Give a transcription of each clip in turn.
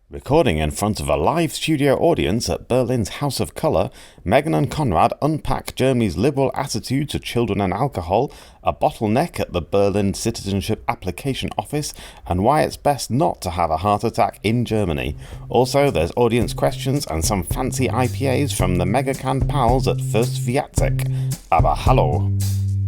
Recording in front of a live studio audience at Berlin's House of Colour, Megan and Konrad unpack Germany's liberal attitude to children and alcohol, a bottleneck at the Berlin Citizenship Application Office, and why it's best not to have a heart attack in Germany. Also, there's audience questions and some fancy IPAs from the Megacan pals at Fuerst Wiacek. Aber hallo.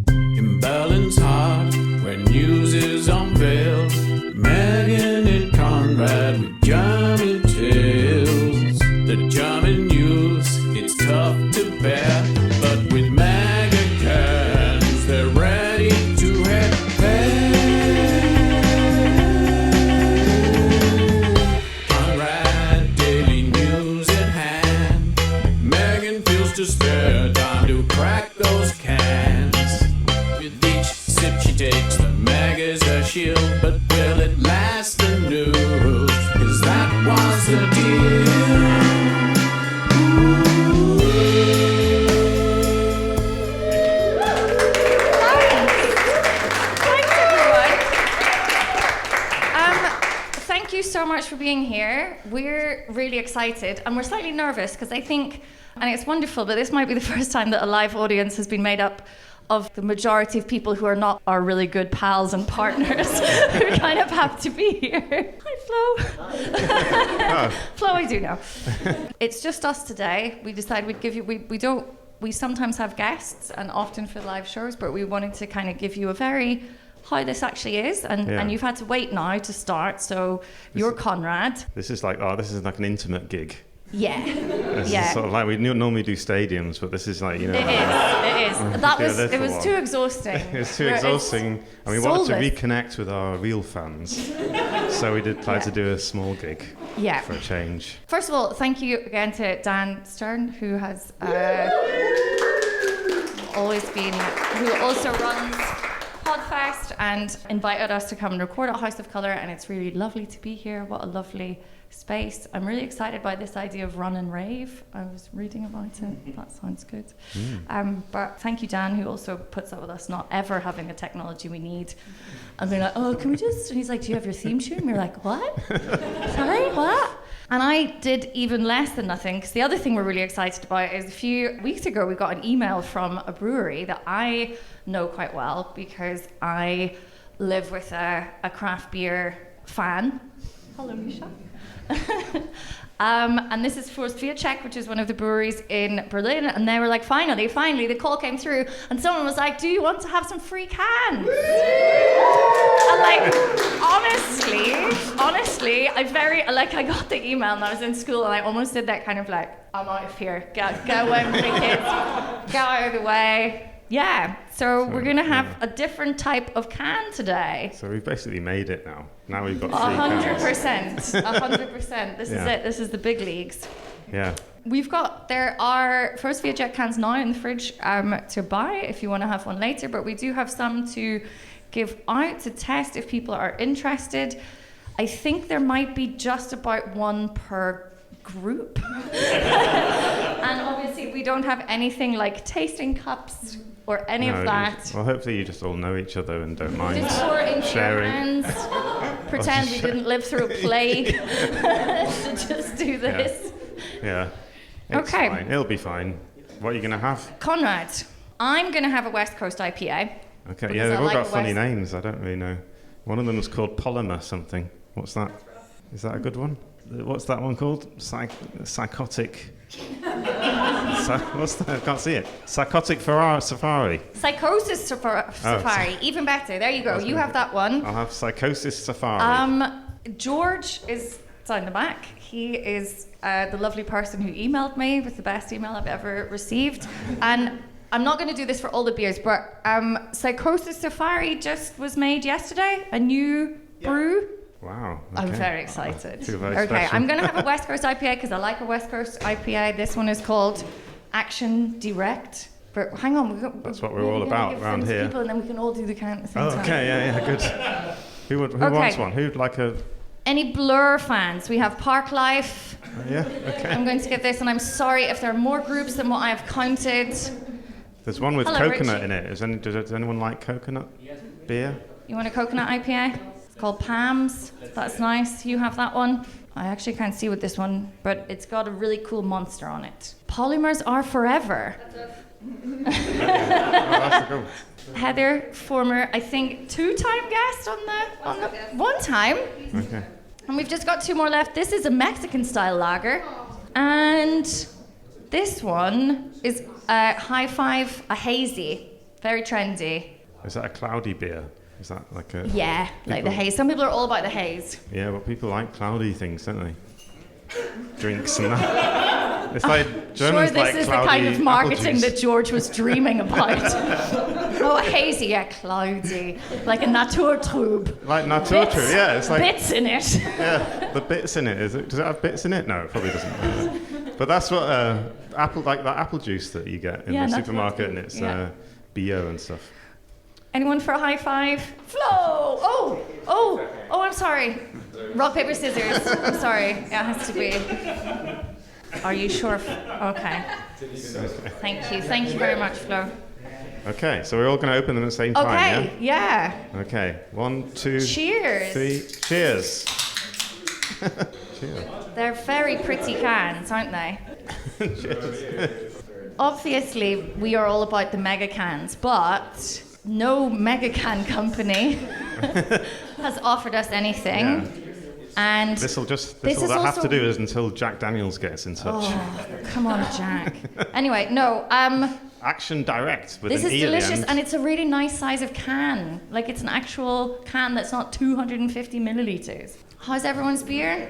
In Berlin's heart, where news is unveiled, Megan and Konrad with German tales. The German news, it's tough to bear, but with Megacans, they're ready to head there. Konrad, daily news at hand. Megan feels to spare time to crack those cans. With each sip she takes, the Meg is her shield, but will it last the news? 'Cause that was the deal. Thanks, everyone. Thank you so much for being here. We're really excited and we're slightly nervous because I think, and it's wonderful, but this might be the first time that a live audience has been made up of the majority of people who are not our really good pals and partners who kind of have to be here. Hi, Flo. Flo, I do know. It's just us today. We decided we'd give you, we sometimes have guests and often for live shows, but we wanted to kind of give you a very how this actually is, and you've had to wait now to start, so you're Konrad. This is like an intimate gig. Yeah. This Yeah. is sort of like we normally do stadiums, but this is like, It is. It was too exhausting. It was too exhausting, and we wanted to soulless. reconnect with our real fans. So we did try to do a small gig for a change. First of all, thank you again to Dan Stern, who has who also runs Podfest and invited us to come and record at House of Colour, and it's really lovely to be here. What a lovely space. I'm really excited by this idea of run and rave. I was reading about it. That sounds good. But thank you, Dan, who also puts up with us not ever having the technology we need. And being like, oh, can we just... And he's like, do you have your theme tune? And we're like, what? Sorry, what? And I did even less than nothing, because the other thing we're really excited about is a few weeks ago we got an email from a brewery that I know quite well because I live with a craft beer fan. Hello, Misha. And this is Fuerst Wiacek, which is one of the breweries in Berlin, and they were like, finally, the call came through, and someone was like, do you want to have some free cans? And like, honestly, I got the email and I was in school and I almost did that kind of like, I'm out of here, go away with the kids, get out of the way. Yeah, so we're going to have a different type of can today. So we've basically made it now. Now we've got 3 cans. 100%. This is it. This is the big leagues. Yeah. There are Fuerst Wiacek cans now in the fridge to buy if you want to have one later, but we do have some to give out to test if people are interested. I think there might be just about one per group. And obviously we don't have anything like tasting cups or any of that. Well, hopefully you just all know each other and don't mind just pour it into sharing. your hands. Pretend we didn't live through a plague to just do this. Yeah. It's Okay. fine. It'll be fine. What are you going to have? Conrad, I'm going to have a West Coast IPA. Okay, yeah, they've all got funny names. I don't really know. One of them was called Polymer something. What's that? Is that a good one? What's that one called? Psychotic. What's that? I can't see it. Psychotic Safari. Psychosis Safari. Even better. There you go. You have that one. I'll have Psychosis Safari. George is down the back. He is the lovely person who emailed me with the best email I've ever received. And I'm not going to do this for all the beers, but Psychosis Safari just was made yesterday. A new brew. Wow. Okay. I'm very excited. Very okay, special. I'm going to have a West Coast IPA because I like a West Coast IPA. This one is called Action Direct. But hang on. That's what we're all about around here. People and then we can all do the count at the same time. Okay, yeah, good. Who wants one? Who'd like a... Any Blur fans? We have Park Life. Yeah, okay. I'm going to get this, and I'm sorry if there are more groups than what I have counted. There's one with Hello, coconut Richie. in it. Does anyone like coconut beer? You want a coconut IPA? It's called Palms. That's nice. You have that one. I actually can't see with this one, but it's got a really cool monster on it. Polymers are forever. Heather, former, I think, 2-time guest on the one time. Okay. And we've just got 2 more left. This is a Mexican style lager. And this one is a High Five, a hazy, very trendy. Is that a cloudy beer? Is that like a... Yeah, like the haze. Some people are all about the haze. Yeah, but people like cloudy things, don't they? Drinks and that. It's like Germans Sure, this like is the cloudy kind of apple marketing juice. that George was dreaming about. Oh, hazy, yeah, cloudy. Like a Naturtrub. Like Naturtrub, yeah. It's like... Bits in it. Yeah, the bits in it. Does it have bits in it? No, it probably doesn't. But that's what apple, like that apple juice that you get in the supermarket, and it's bio and stuff. Anyone for a high five? Flo! Oh, I'm sorry. Rock, paper, scissors. I'm sorry. It has to be. Are you sure? Okay. Thank you very much, Flo. Okay, so we're all going to open them at the same time, Okay, yeah? Okay, 1, 2, Cheers. 3. Cheers. Cheers. They're very pretty cans, aren't they? Cheers. Obviously, we are all about the Megacans, but no Megacan company has offered us anything. Yeah. And This will have to do is until Jack Daniels gets in touch. Oh, come on, Jack. Anyway, no. Action Direct with This an is E at the delicious, end. and it's a really nice size of can. Like, it's an actual can that's not 250 milliliters. How's everyone's beer?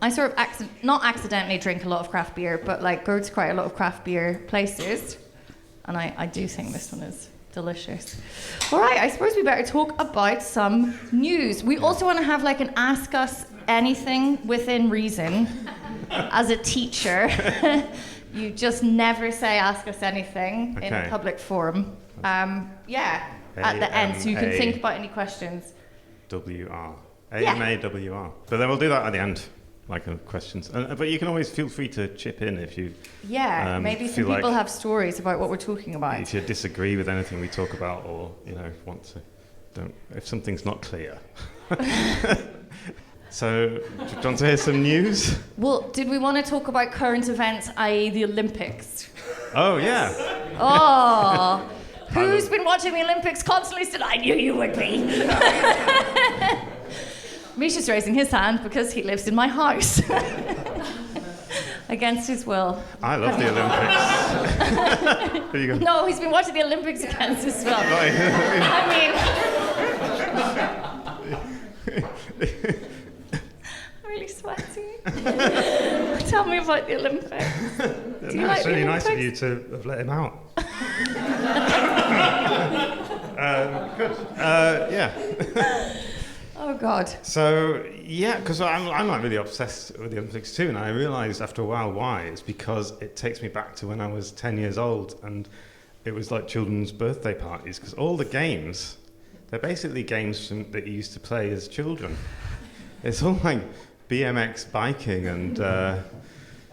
I sort of not accidentally drink a lot of craft beer, but like go to quite a lot of craft beer places, and I do think this one is delicious. All right, I suppose we better talk about some news. We also want to have like an Ask Us Anything within reason. As a teacher, you just never say ask us anything in a public forum. At the end, so you can think about any questions. WR. AMAWR. But then we'll do that at the end, like questions. But you can always feel free to chip in if you... Yeah, maybe some people have stories about what we're talking about. If you disagree with anything we talk about, or, want to... If something's not clear. So, do you want to hear some news? Well, did we want to talk about current events, i.e. the Olympics? Oh, yeah. Oh, who's been watching the Olympics constantly still? I knew you would be. Misha's raising his hand because he lives in my house. Against his will. I love the Olympics. There you go. No, he's been watching the Olympics against his will. Really sweaty. Tell me about the Olympics. Do you like it's the really Olympics? nice of you to have let him out. Good. Yeah. Oh God. So yeah, because I'm like really obsessed with the Olympics too, and I realised after a while why. It's because it takes me back to when I was 10 years old, and it was like children's birthday parties. Because all the games, they're basically games that you used to play as children. It's all like BMX biking and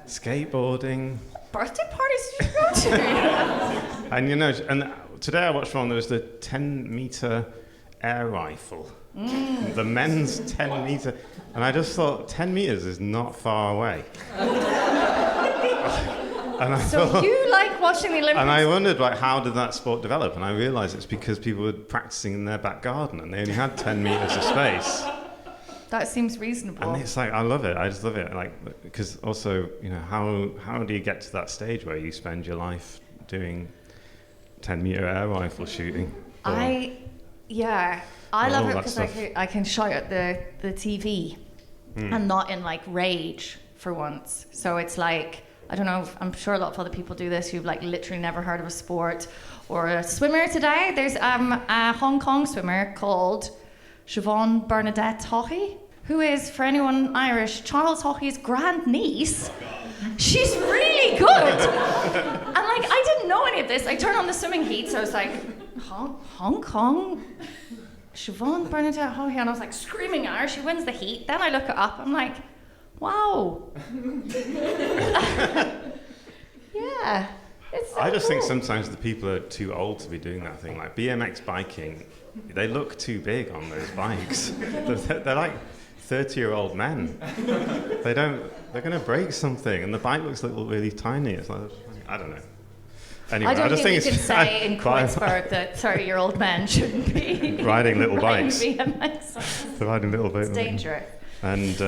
skateboarding. Birthday parties did you go to? And and today I watched one. There was the 10-meter air rifle, the men's 10-meter, and I just thought 10 meters is not far away. And I thought, you like watching the Olympics? And I wondered, how did that sport develop? And I realised it's because people were practicing in their back garden, and they only had 10 meters of space. That seems reasonable. And it's I love it. I just love it. Because also, how do you get to that stage where you spend your life doing 10-meter air rifle shooting? I love it because I can shout at the TV and not in rage for once. So it's I don't know, I'm sure a lot of other people do this who've literally never heard of a sport or a swimmer today. There's a Hong Kong swimmer called Siobhan Bernadette Haughey, who is, for anyone Irish, Charles Haughey's grandniece. She's really good. And I didn't know any of this. I turned on the swimming heats, so I was like, Hong Kong? Siobhan Bernadette Haughey, and I was screaming at her. She wins the heat. Then I look it up. I'm like, wow. Yeah. It's so I just think cool. sometimes the people are too old to be doing that thing. BMX biking, they look too big on those bikes. They're 30-year-old men. They're going to break something, and the bike looks really tiny. It's like, I don't know. Anyway, I don't just think we it's can say in Kreuzberg that 30-year-old men shouldn't be riding little bikes. BMXs. They're riding little bikes. It's dangerous. And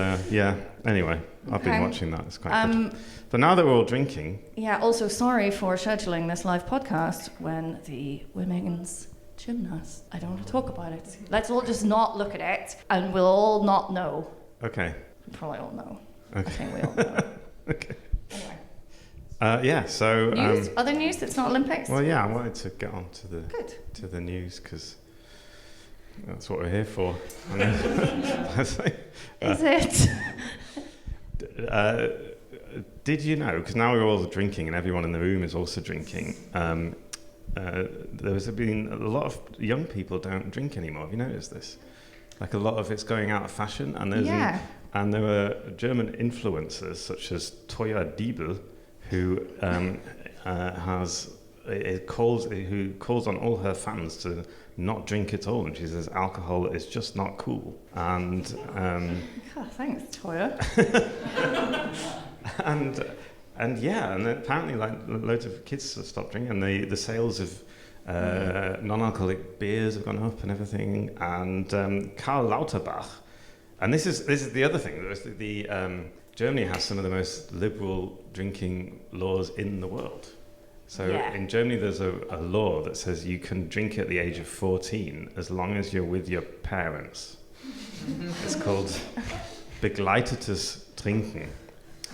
anyway, I've been Okay. watching that. It's quite good. But now they're all drinking. Yeah, also sorry for scheduling this live podcast when the women's gymnast, I don't want to talk about it. Let's all just not look at it, and we'll all not know. Okay. We probably all know. Okay. I think we all know. Okay. Anyway. So... News? Other news that's not Olympics? Well, yeah, I wanted to get on Good. to the news, because that's what we're here for. Is it? Did you know, because now we're all drinking and everyone in the room is also drinking, there's been a lot of young people don't drink anymore. Have you noticed this? Like a lot of it's going out of fashion, and and there are German influencers such as Toya Diebel, who calls on all her fans to not drink at all, and she says alcohol is just not cool. And Thanks, Toya. and apparently like loads of kids have stopped drinking, and the sales of non-alcoholic beers have gone up and everything. And Karl Lauterbach, and this is the other thing. Germany has some of the most liberal drinking laws in the world. So in Germany, there's a law that says you can drink at the age of 14 as long as you're with your parents. It's called begleitetes Trinken.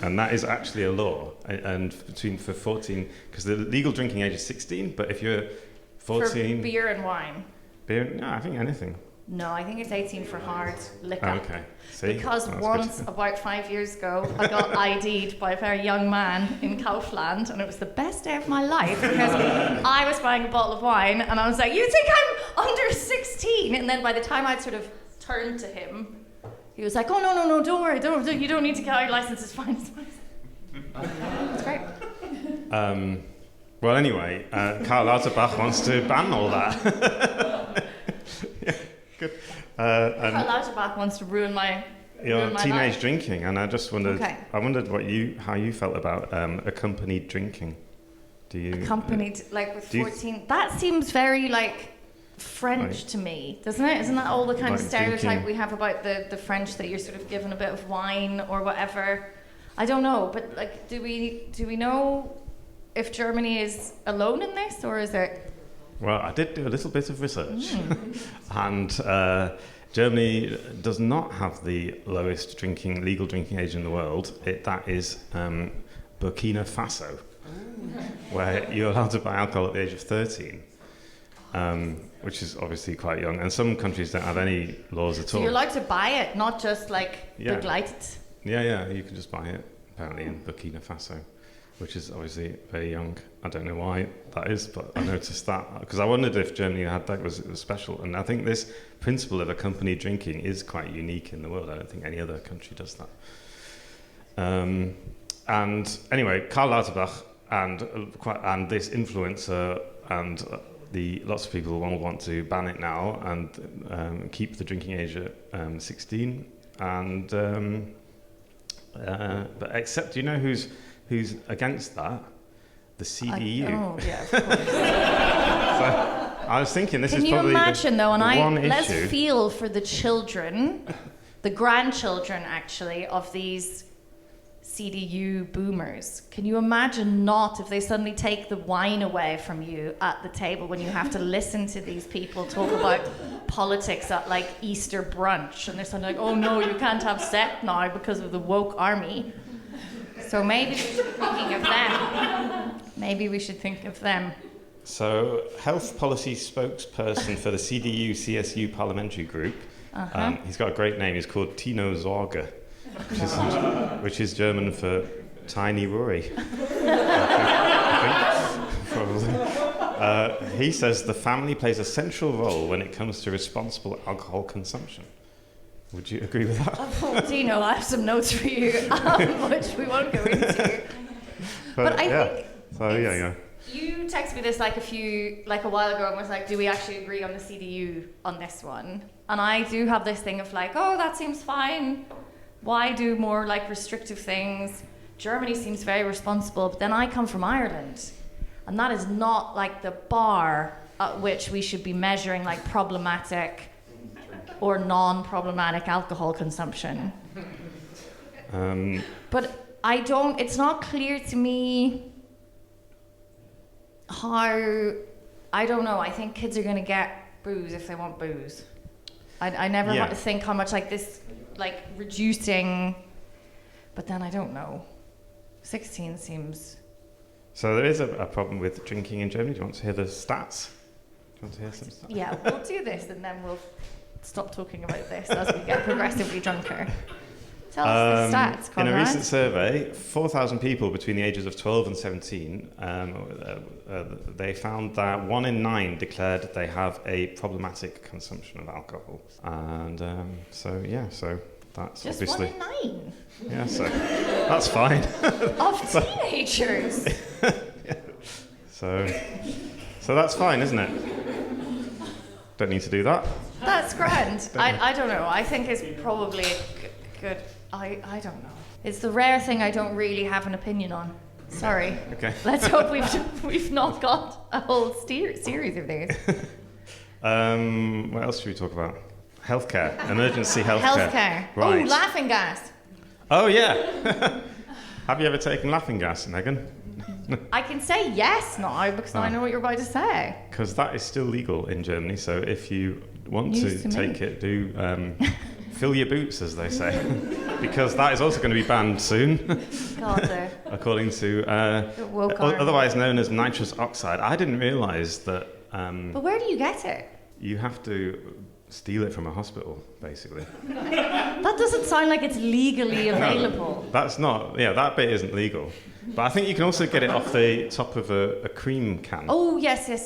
And that is actually a law. And for 14, because the legal drinking age is 16, but if you're 14... For beer and wine? No, I think anything. No, I think it's 18 for hard liquor. Oh, okay. See? Because That's once, good. about 5 years ago, I got ID'd by a very young man in Kaufland, and it was the best day of my life, because I was buying a bottle of wine, and I was like, you think I'm under 16? And then by the time I'd sort of turned to him, he was like, oh, no, don't worry, you don't need to get out your license, it's fine. It's great. Well, anyway, Karl Lauterbach wants to ban all that. Yeah, good. Karl Lauterbach wants to ruin my Teenage life. drinking, and I just wondered. Okay. I wondered how you felt about accompanied drinking. Do you Accompanied, like with 14. That seems very like French to me, doesn't it? Isn't that all the kind of Like stereotype drinking. we have about the French, that you're sort of given a bit of wine or whatever? I don't know, but like, do we know if Germany is alone in this, or is it? Well, I did do a little bit of research, and Germany does not have the lowest legal drinking age in the world. That is Burkina Faso, where you're allowed to buy alcohol at the age of 13, which is obviously quite young. And some countries don't have any laws at all. So you're allowed to buy it, not just like begleitet. Yeah, you can just buy it, apparently, in Burkina Faso, which is obviously very young. I don't know why that is, but I noticed that, because I wondered if Germany had that, it was special. And I think this principle of accompanied drinking is quite unique in the world. I don't think any other country does that. And anyway, Karl Lauterbach and this influencer and lots of people will want to ban it now and keep the drinking age at 16. And but except, do you know who's against that? The CDU. Oh, yeah, of course. So I was thinking this is Can you probably imagine, though, and let's issue. feel for the children, the grandchildren, actually, of these CDU boomers. Can you imagine if they suddenly take the wine away from you at the table when you have to listen to these people talk about politics at, like, Easter brunch, and they're suddenly like, oh, no, you can't have sex now because of the woke army. So maybe we should be thinking of them. Maybe we should think of them. So, health policy spokesperson for the CDU-CSU parliamentary group, he's got a great name, he's called Tino Sorge, which is German for Tiny Rory. I think, probably. He says the family plays a central role when it comes to responsible alcohol consumption. Would you agree with that? Tino, I have some notes for you, which we won't go into. But I think... So, yeah. You texted me this like a while ago and was like, do we actually agree on the CDU on this one? And I do have this thing of like, oh, that seems fine. Why do more like restrictive things? Germany seems very responsible, but then I come from Ireland, and that is not like the bar at which we should be measuring like problematic or non-problematic alcohol consumption. But it's not clear to me how, I don't know, I think kids are going to get booze if they want booze. I never want to think how much like this, like reducing, but then I don't know. 16 seems... So there is a problem with drinking in Germany. Do you want to hear the stats? Do you want to hear some stats? Yeah, we'll do this and then we'll stop talking about this as we get progressively drunker. Tell us the stats, Konrad. In a recent survey, 4,000 people between the ages of 12 and 17, they found that 1 in 9 declared they have a problematic consumption of alcohol. And so that's just obviously... 1 in 9? Yeah, so that's fine. Of teenagers? Yeah. So that's fine, isn't it? Don't need to do that. That's grand. I don't know. I think it's probably good. I don't know. It's the rare thing I don't really have an opinion on. Sorry. Okay. Let's hope we've not got a whole series of these. What else should we talk about? Healthcare. Emergency healthcare. Healthcare. Right. Oh, laughing gas. Oh, yeah. Have you ever taken laughing gas, Megan? I can say yes now because I know what you're about to say. Because that is still legal in Germany, so if you want to take it, do fill your boots, as they say, because that is also going to be banned soon, according to otherwise known as nitrous oxide. I didn't realise that... but where do you get it? You have to steal it from a hospital, basically. That doesn't sound like it's legally available. That's not... Yeah, that bit isn't legal. But I think you can also get it off the top of a cream can. Oh, yes. I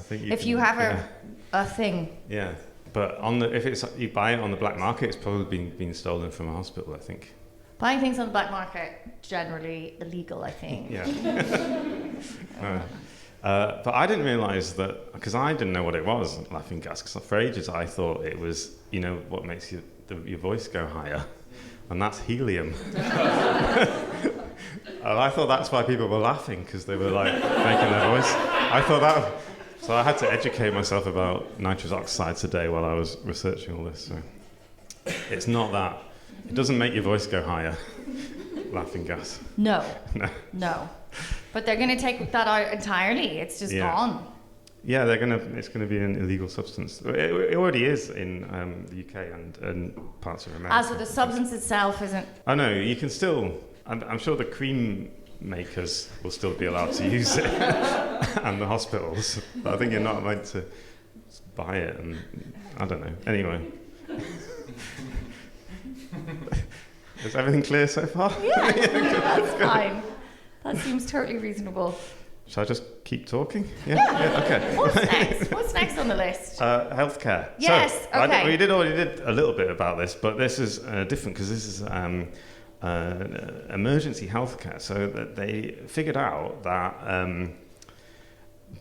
think you have a thing. Yeah, but if you buy it on the black market, it's probably been stolen from a hospital, I think. Buying things on the black market, generally illegal, I think. Yeah. But I didn't realise that, because I didn't know what it was, laughing gas, because for ages I thought it was, what makes your voice go higher, and that's helium. And I thought that's why people were laughing, because they were like making their voice. I thought that, so I had to educate myself about nitrous oxide today while I was researching all this. So it's not that. It doesn't make your voice go higher, laughing gas. No. But they're going to take that out entirely. It's just gone. Yeah, it's going to be an illegal substance. It already is in the UK and parts of America. So the substance itself isn't... Oh no, you can still... I'm sure the cream makers will still be allowed to use it, and the hospitals. But I think you're not allowed to buy it, and I don't know. Anyway. Is everything clear so far? Yeah, that's fine. That seems totally reasonable. Shall I just keep talking? Yeah, okay. What's next on the list? Healthcare. Yes, so, okay. We already did a little bit about this, but this is different because this is emergency healthcare. So that they figured out that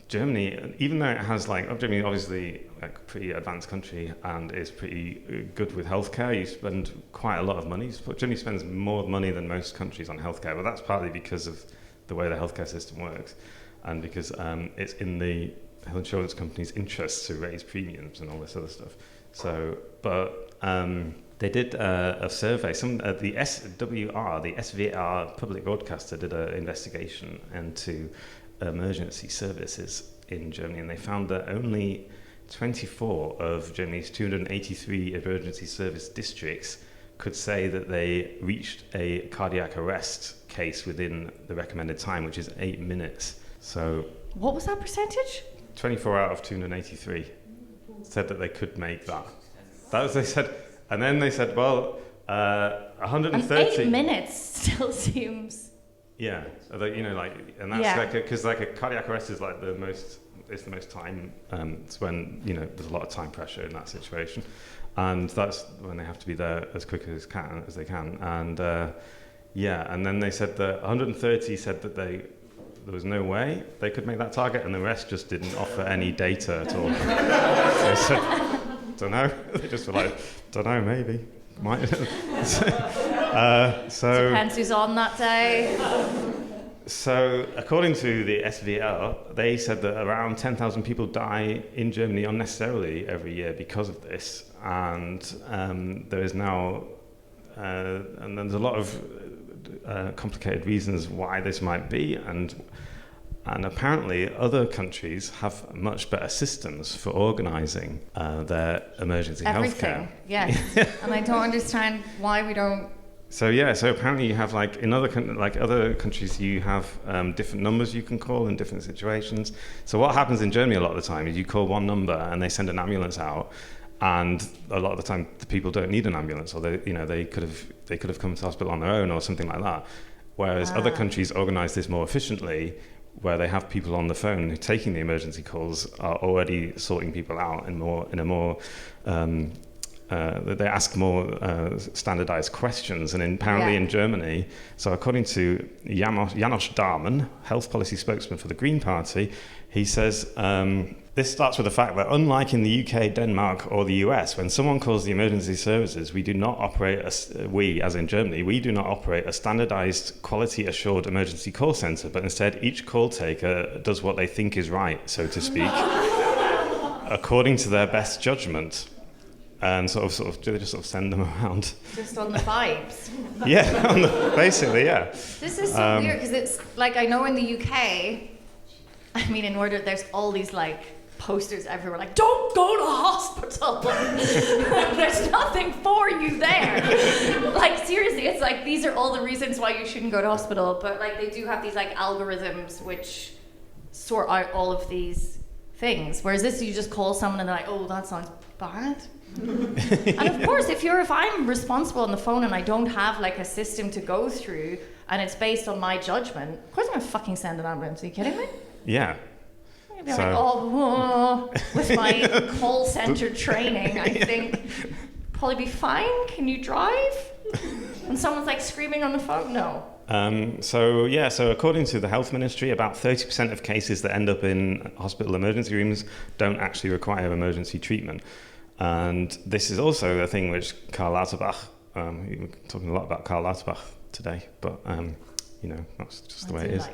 Germany, even though it has Germany obviously a pretty advanced country and is pretty good with healthcare, you spend quite a lot of money. Germany spends more money than most countries on healthcare, but that's partly because of the way the healthcare system works, and because it's in the health insurance company's interest to raise premiums and all this other stuff. So, but they did a survey. The SWR, the SVR public broadcaster, did an investigation into emergency services in Germany, and they found that only 24 of Germany's 283 emergency service districts could say that they reached a cardiac arrest case within the recommended time, which is 8 minutes. So, what was that percentage? 24 out of 283 said that they could make that. That was, they said, and then they said, well, 130. 8 minutes still seems. Yeah, and that's because a cardiac arrest is the most time. It's when there's a lot of time pressure in that situation, and that's when they have to be there as quick as they can. And and then they said that 130 said that there was no way they could make that target, and the rest just didn't offer any data at all. don't know. They just were like, don't know, maybe. Might. Depends who's on that day. So, according to the SVR, they said that around 10,000 people die in Germany unnecessarily every year because of this, and there is now, and there's a lot of complicated reasons why this might be, and apparently other countries have much better systems for organising their emergency healthcare. Yes. And I don't understand why we don't. So apparently you have in other countries you have different numbers you can call in different situations. So what happens in Germany a lot of the time is you call one number and they send an ambulance out, and a lot of the time the people don't need an ambulance, or they could have come to hospital on their own or something like that. Whereas other countries organise this more efficiently, where they have people on the phone taking the emergency calls, are already sorting people out they ask more standardized questions. And apparently in Germany, so according to Janos Dahmen, health policy spokesman for the Green Party, he says, this starts with the fact that unlike in the UK, Denmark or the US, when someone calls the emergency services, we do not operate, as in Germany, we do not operate a standardized, quality-assured emergency call center, but instead each call taker does what they think is right, so to speak, according to their best judgment. And they just send them around. Just on the vibes. Yeah, basically, yeah. This is so weird, because it's I know in the UK, there's all these posters everywhere, don't go to hospital. There's nothing for you there. Seriously, it's these are all the reasons why you shouldn't go to hospital, but they do have these algorithms which sort out all of these things. Whereas this, you just call someone and they're like, oh, that sounds bad. And of course, if I'm responsible on the phone and I don't have a system to go through and it's based on my judgment, of course I'm gonna fucking send an ambulance. Are you kidding me? Yeah. I'd be with my call center training, I think probably be fine. Can you drive? And someone's screaming on the phone? No. So according to the health ministry, about 30% of cases that end up in hospital emergency rooms don't actually require emergency treatment. And this is also a thing which Karl Lauterbach, we're talking a lot about Karl Lauterbach today, but that's just the way it is.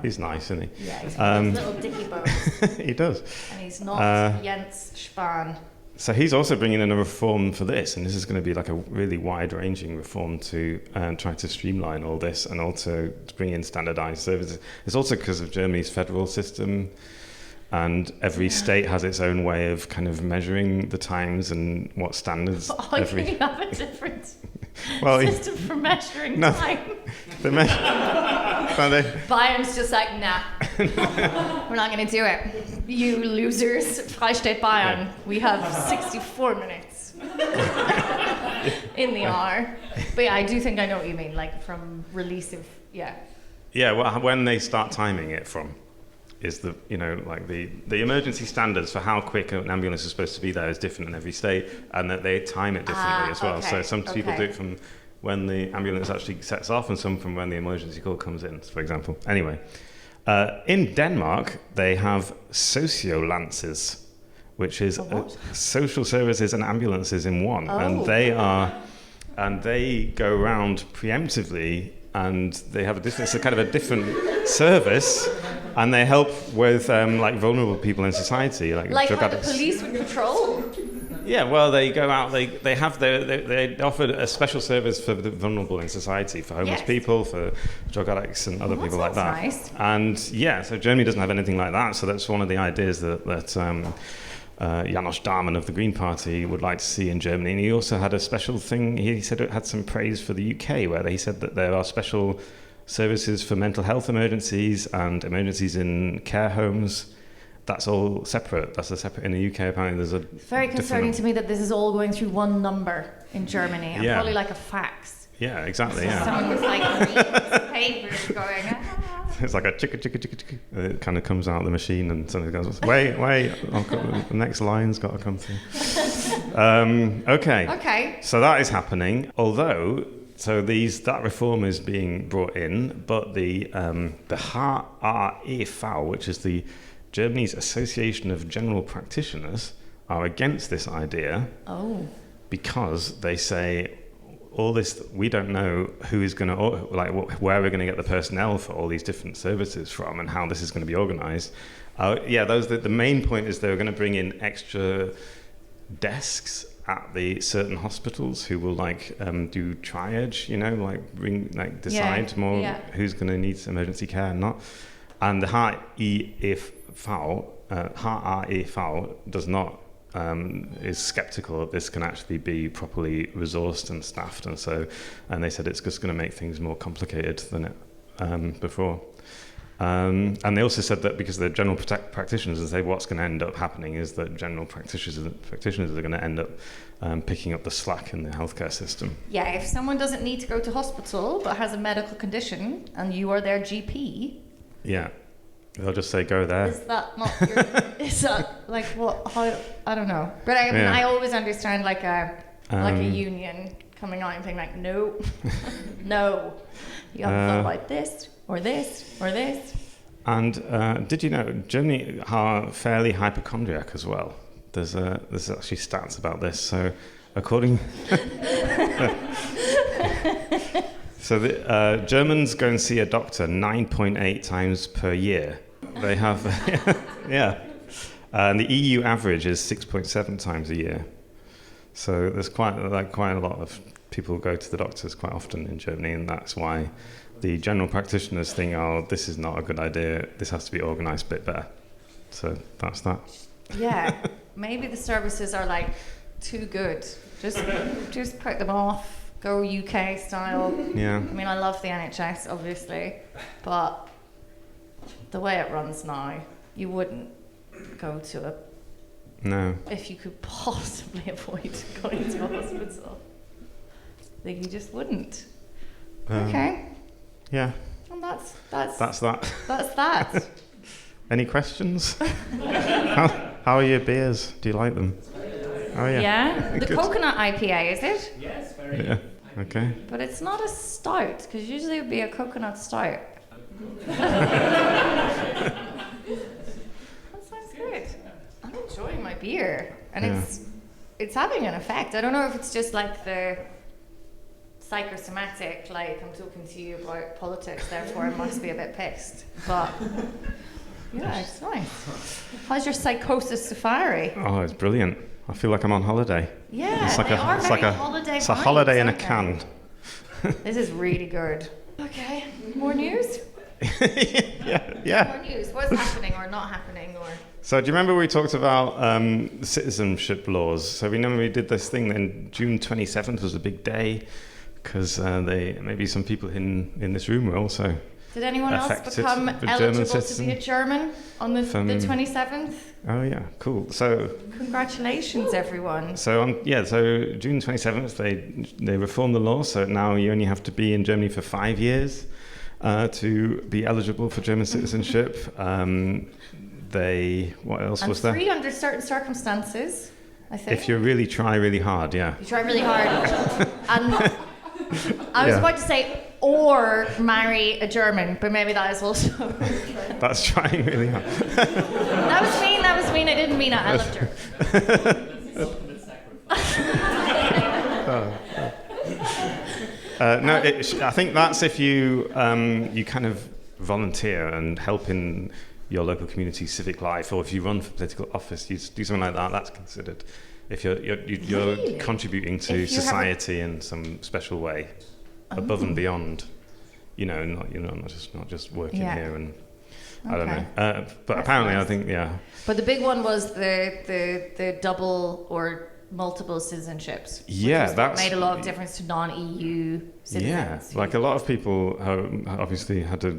He's nice, isn't he? Yeah, he's got those little dicky bones. He does. And he's not Jens Spahn. So he's also bringing in a reform for this, and this is going to be a really wide-ranging reform to try to streamline all this, and also to bring in standardized services. It's also because of Germany's federal system, and every state has its own way of kind of measuring the times and what standards. You have a different system for measuring time. Bayern's just nah, we're not going to do it. You losers, Freistaat Bayern, we have 64 minutes in the hour. But I do think I know what you mean, from release of, Yeah, well, when they start timing it from is the emergency standards for how quick an ambulance is supposed to be there is different in every state, and that they time it differently as well. Okay. So some people do it from when the ambulance actually sets off, and some from when the emergency call comes in, for example. Anyway, in Denmark, they have sociolances, which is social services and ambulances in one. And they go around preemptively, and they have it's a kind of a different service, and they help with vulnerable people in society, like how the police would patrol. Yeah, well, they go out. They offer a special service for the vulnerable in society, for homeless people, for drug addicts, and other people like that. Nice. And so Germany doesn't have anything like that. So that's one of the ideas that Janos Dahmen of the Green Party would like to see in Germany. And he also had a special thing. He said it had some praise for the UK, where he said that there are special services for mental health emergencies and emergencies in care homes. That's all separate. That's a separate in the UK. Apparently, there's a very concerning to me that this is all going through one number in Germany, and probably like a fax. Yeah, exactly. Yeah. Someone was reading papers, going. It's like a chicka chicka chicka chicka. It kind of comes out of the machine, and something goes. Wait! The next line's got to come through. Okay. So that is happening. Although. So that reform is being brought in, but the HREV, which is the Germany's Association of General Practitioners, are against this idea because they say all this, we don't know who is going to, where we're going to get the personnel for all these different services from and how this is going to be organized. The main point is they're going to bring in extra desks at the certain hospitals who will do triage, decide who's going to need emergency care and not. And the HREV does not is skeptical that this can actually be properly resourced and staffed, and they said it's just going to make things more complicated than it before. And they also said that because they're general practitioners, and say what's going to end up happening is that general practitioners are going to end up picking up the slack in the healthcare system. Yeah, if someone doesn't need to go to hospital but has a medical condition and you are their GP, they'll just say go there. Is that not your? Is that like what? How? I don't know. But I mean, I always understand like a union coming out and being like, no, no, you haven't thought about this. Or this, or this. And did you know Germany are fairly hypochondriac as well? There's actually stats about this. So according, the Germans go and see a doctor 9.8 times per year. They have, and the EU average is 6.7 times a year. So there's quite a lot of people go to the doctors quite often in Germany, and that's why the general practitioners think, this is not a good idea, this has to be organised a bit better. So that's that. Yeah, maybe the services are like too good. Just put them off, go UK style. Yeah. I mean, I love the NHS, obviously, but the way it runs now, you wouldn't go to a... No. If you could possibly avoid going to a hospital. Then you just wouldn't. Okay. Yeah. And that's that. That's that. Any questions? How are your beers? Do you like them? Oh yeah. Yeah. The Good. coconut IPA, is it? Yes, very Yeah. Okay. But it's not a stout, because usually it would be a coconut stout. That sounds good. I'm enjoying my beer, and it's having an effect. I don't know if it's just like the psychosomatic, like I'm talking to you about politics, therefore I must be a bit pissed. But yeah, it's nice. How's your psychosis safari? Oh, it's brilliant. I feel like I'm on holiday. Yeah, it's like they a holiday it's a vibes, holiday in a aren't they? can. This is really good. Okay, more news? Yeah. More news. What's happening or not happening or... So do you remember we talked about citizenship laws? So we did this thing, then June 27th was a big day, because maybe some people in this room were also Did anyone else affected become with eligible German to be a German on the 27th? Oh yeah, cool. So Congratulations, everyone. so June 27th they reformed the law, so now you only have to be in Germany for 5 years to be eligible for German citizenship. What else was there? And 3 under certain circumstances, I think. If you really try really hard, yeah. You try really hard. And I was about to say, or marry a German, but maybe that is also... That's trying really hard. That was mean. I didn't mean it. I love German. I think that's if you kind of volunteer and help in your local community civic life, or if you run for political office, you do something like that. That's considered if you're Really? contributing to society in some special way, above and beyond. Not just working here and I don't know. But That's apparently, nice. I think But the big one was the double or multiple citizenships. That made a lot of difference to non-EU citizens. Like a lot of people obviously had a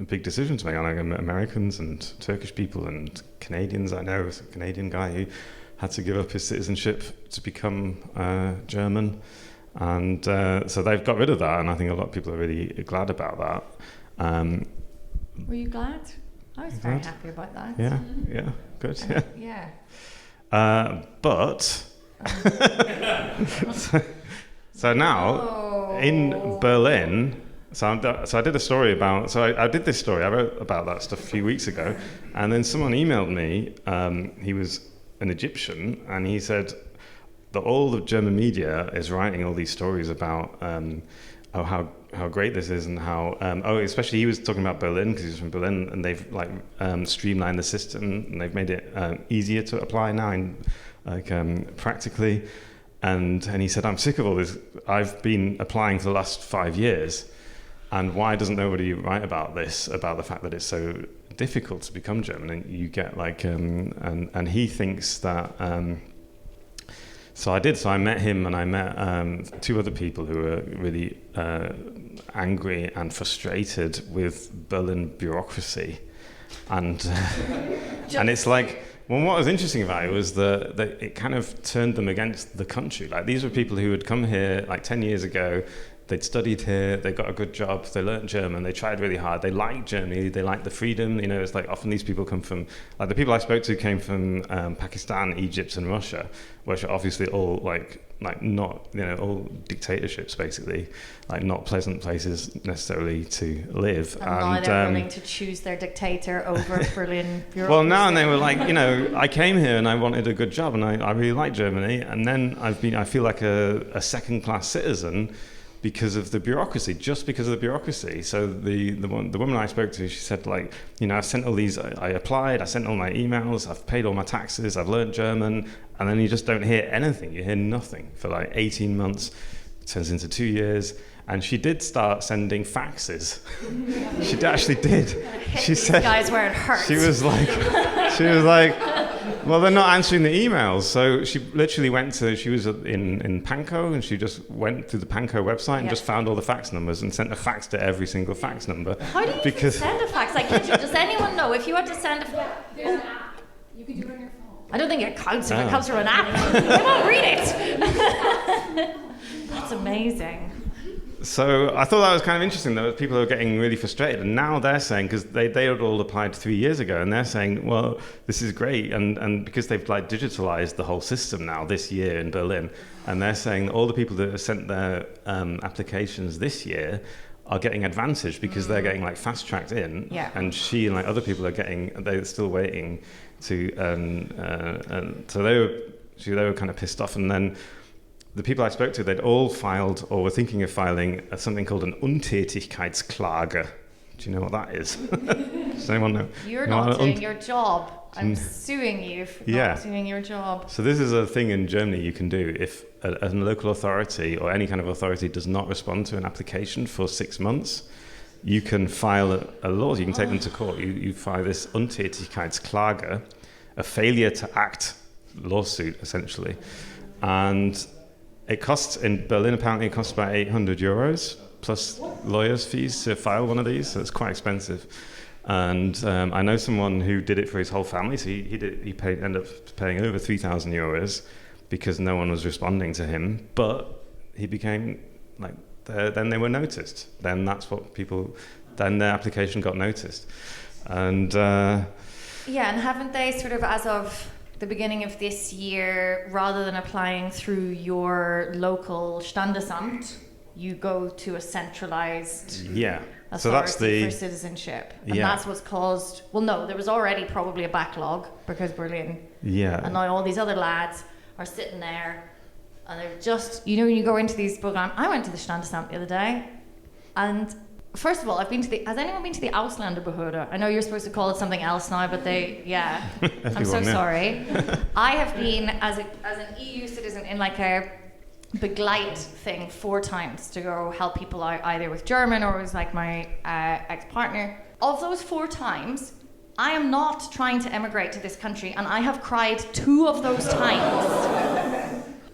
big decision to make, like Americans and Turkish people and Canadians. I know a Canadian guy who had to give up his citizenship to become German, and so they've got rid of that, and I think a lot of people are really glad about that. Were you glad? I was very happy about that. Yeah, good. Yeah. But so now in Berlin, so I did a story about. So I did this story. I wrote about that stuff a few weeks ago, and then someone emailed me. He was an Egyptian, and he said that all the German media is writing all these stories about how great this is, and how especially he was talking about Berlin, because he's from Berlin, and they've like streamlined the system, and they've made it easier to apply now, practically. And he said, I'm sick of all this. I've been applying for the last 5 years, and why doesn't nobody write about this, about the fact that it's so difficult to become German? And you get like, and he thinks that. So I did. So I met him, and I met 2 other people who were really angry and frustrated with Berlin bureaucracy, and and it's like. Well, what was interesting about it was that it kind of turned them against the country. Like, these were people who had come here like 10 years ago. They'd studied here, they got a good job, they learned German, they tried really hard, they liked Germany, they liked the freedom. You know, it's like often these people come from, like the people I spoke to came from Pakistan, Egypt, and Russia, which are obviously all like not, you know, all dictatorships basically, like not pleasant places necessarily to live. And now they're willing to choose their dictator over Berlin bureaucracy. Well, now, and they were like, you know, I came here and I wanted a good job, and I really like Germany, and then I feel like a second-class citizen because of the bureaucracy, just because of the bureaucracy. So the woman I spoke to, she said, like, you know, I sent all these, I applied, I sent all my emails, I've paid all my taxes, I've learned German, and then you just don't hear anything. You hear nothing for like 18 months, it turns into 2 years. And she did start sending faxes. She actually did. She said, guys where it hurts. She was like, well, they're not answering the emails. So she literally she was in Pankow, and she just went through the Pankow website and just found all the fax numbers and sent a fax to every single fax number. How do you send a fax? Like, does anyone know if you had to send a fax? There's an app. You can do it on your phone. I don't think it counts if it comes from an app. They won't read it. That's amazing. So I thought that was kind of interesting, that people are getting really frustrated, and now they're saying, because they had all applied 3 years ago, and they're saying, well, this is great, and because they've like digitalized the whole system now this year in Berlin, and they're saying that all the people that have sent their applications this year are getting advantage because they're getting like fast tracked in, and she and like other people they're still waiting to, so they were kind of pissed off, and then. The people I spoke to, they'd all filed or were thinking of filing something called an Untätigkeitsklage. Do you know what that is? Does anyone know? You're not doing your job. I'm suing you for not doing your job. So this is a thing in Germany you can do if a local authority or any kind of authority does not respond to an application for 6 months. You can file a law. You can take them to court. You file this Untätigkeitsklage, a failure to act lawsuit, essentially. And it costs, in Berlin apparently it costs about €800 plus lawyers' fees to file one of these, so it's quite expensive. And I know someone who did it for his whole family, so he ended up paying over €3,000 because no one was responding to him, but he became, like, then they were noticed. Then that's what then their application got noticed. And and haven't they sort of, as of the beginning of this year, rather than applying through your local Standesamt, you go to a centralized authority for citizenship. And that's what's caused, well, no, there was already probably a backlog because Berlin. Yeah. And now all these other lads are sitting there and they're just, you know, when you go into these programs, I went to the Standesamt the other day, and first of all, has anyone been to the Ausländerbehörde? I know you're supposed to call it something else now, but I'm so sorry. I have been, as an EU citizen, in like a Begleit thing 4 times to go help people out, either with German or with like my ex-partner. Of those 4 times, I am not trying to emigrate to this country, and I have cried 2 of those times.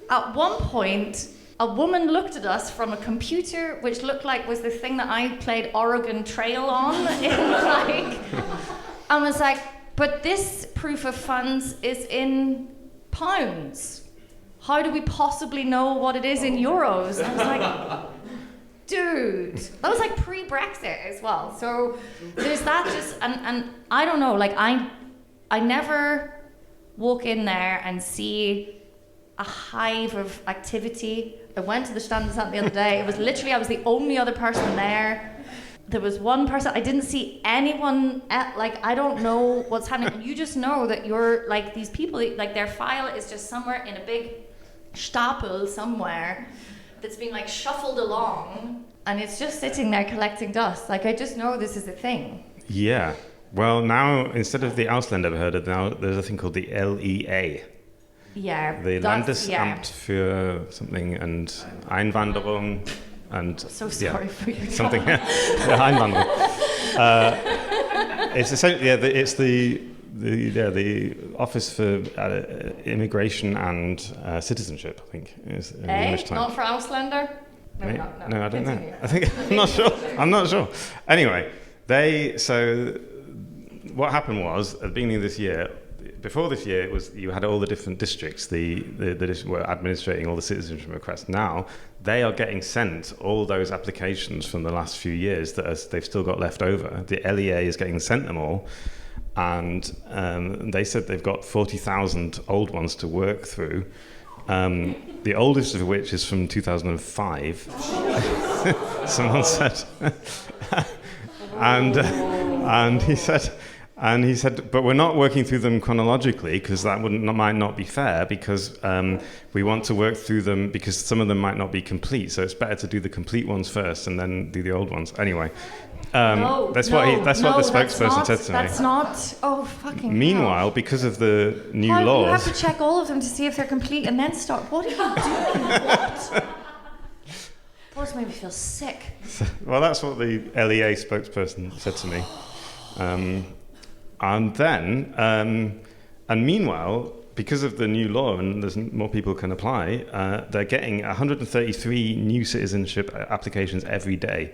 At one point, a woman looked at us from a computer, which looked like was the thing that I played Oregon Trail on, and was like, but this proof of funds is in pounds. How do we possibly know what it is in euros? And I was like, dude, that was like pre-Brexit as well. So there's that and I don't know, like I never walk in there and see a hive of activity. I went to the Standesamt the other day. It was literally, I was the only other person there. there was one person, I didn't see anyone, I don't know what's happening. You just know that you're, like, these people, like, their file is just somewhere in a big stapel somewhere that's being, like, shuffled along, and it's just sitting there collecting dust. Like, I just know this is a thing. Yeah. Well, now, instead of the Ausländerbehörde, now there's a thing called the LEA. Yeah. The Landesamt für something and Einwanderung and... So sorry for your something. Einwanderung. It's essentially, it's the Office for Immigration and Citizenship, I think, is in the English time. Not for Ausländer? No, I don't know. I think I'm not sure. Anyway, what happened was at the beginning of this year. Before this year, you had all the different districts. The were administrating all the citizenship requests. Now they are getting sent all those applications from the last few years that they've still got left over. The LEA is getting sent them all, and they said they've got 40,000 old ones to work through. The oldest of which is from 2005. Someone said, and he said, but we're not working through them chronologically because that might not be fair, because we want to work through them because some of them might not be complete. So it's better to do the complete ones first and then do the old ones. Anyway, that's what the spokesperson said to me. That's not. Oh, fucking. Meanwhile, because of the new How, laws, you have to check all of them to see if they're complete and then start. What are you doing? What? Boys made me feel sick. Well, that's what the LEA spokesperson said to me. And then, and meanwhile, because of the new law and there's more people can apply, they're getting 133 new citizenship applications every day,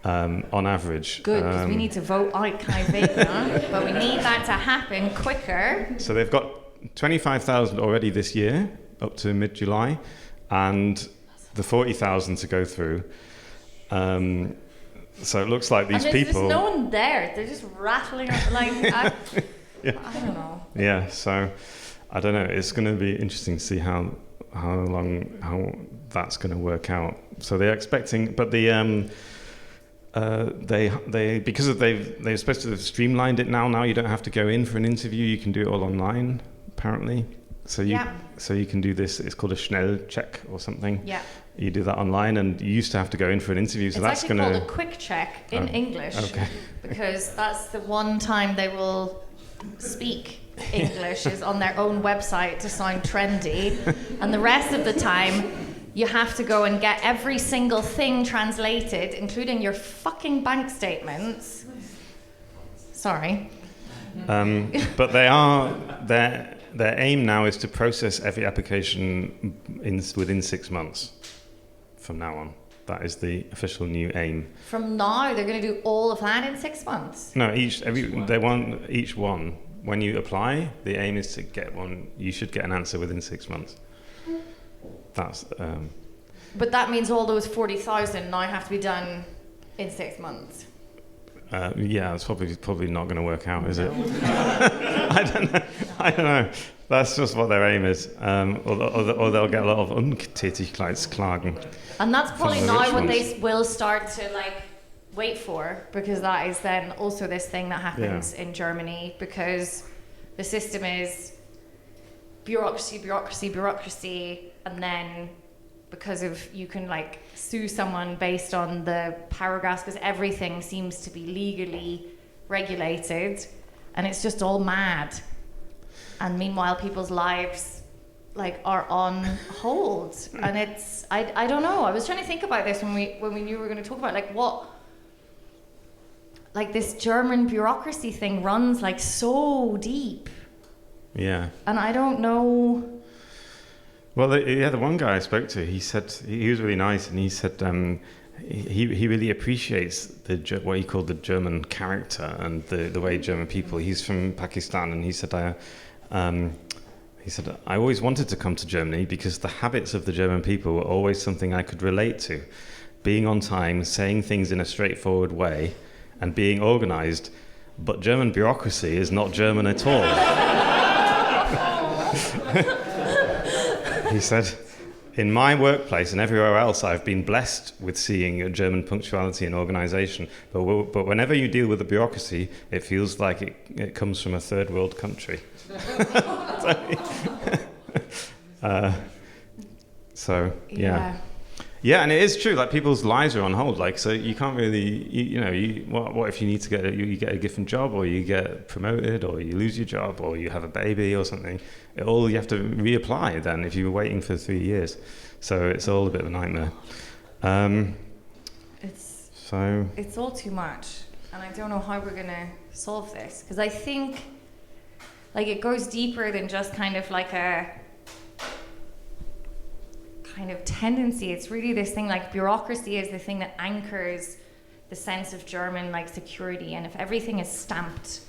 on average. Good, because we need to vote out Kai Vega, but we need that to happen quicker. So they've got 25,000 already this year, up to mid-July, and the 40,000 to go through. So it looks like these people... There's no one there. They're just rattling, I don't know. Yeah, so I don't know. It's going to be interesting to see how that's going to work out. So they're expecting, but they because they're supposed to have streamlined it now. Now you don't have to go in for an interview. You can do it all online, apparently. So you can do this. It's called a Schnellcheck or something. Yeah. You do that online, and you used to have to go in for an interview. So it's that's actually going to called a quick check in English, okay. Because that's the one time they will speak English is on their own website to sound trendy, and the rest of the time you have to go and get every single thing translated, including your fucking bank statements. Sorry. But their aim now is to process every application within 6 months from now on. That is the official new aim. From now, they're going to do all of that in 6 months? No, they want each one. When you apply, the aim is to get one. You should get an answer within 6 months. That's. But that means all those 40,000 now have to be done in 6 months. Yeah, it's probably not going to work out, is it? I don't know. That's just what their aim is. Or they'll get a lot of Untätigkeitsklagen. And that's probably now what they will start to wait for, because that is then also this thing that happens in Germany, because the system is bureaucracy, and then because of you can sue someone based on the paragraphs, because everything seems to be legally regulated, and it's just all mad. And meanwhile, people's lives are on hold, and it's I don't know. I was trying to think about this when we knew we were going to talk about what this German bureaucracy thing runs so deep. Yeah. And I don't know. Well, the one guy I spoke to, he said he was really nice, and he said he really appreciates what he called the German character and the way German people. He's from Pakistan, and he said I always wanted to come to Germany because the habits of the German people were always something I could relate to, being on time, saying things in a straightforward way, and being organised. But German bureaucracy is not German at all. He said, in my workplace and everywhere else, I've been blessed with seeing a German punctuality in organisation. But whenever you deal with the bureaucracy, it feels like it comes from a third world country. So yeah. Yeah, and it is true. Like people's lives are on hold. Like, so you can't really, what if you need to you get a different job, or you get promoted, or you lose your job, or you have a baby or something. You have to reapply then if you were waiting for 3 years. So it's all a bit of a nightmare. It's all too much, and I don't know how we're gonna solve this, because I think like it goes deeper than just kind of like a kind of tendency. It's really this thing, like bureaucracy is the thing that anchors the sense of German like security, and if everything is stamped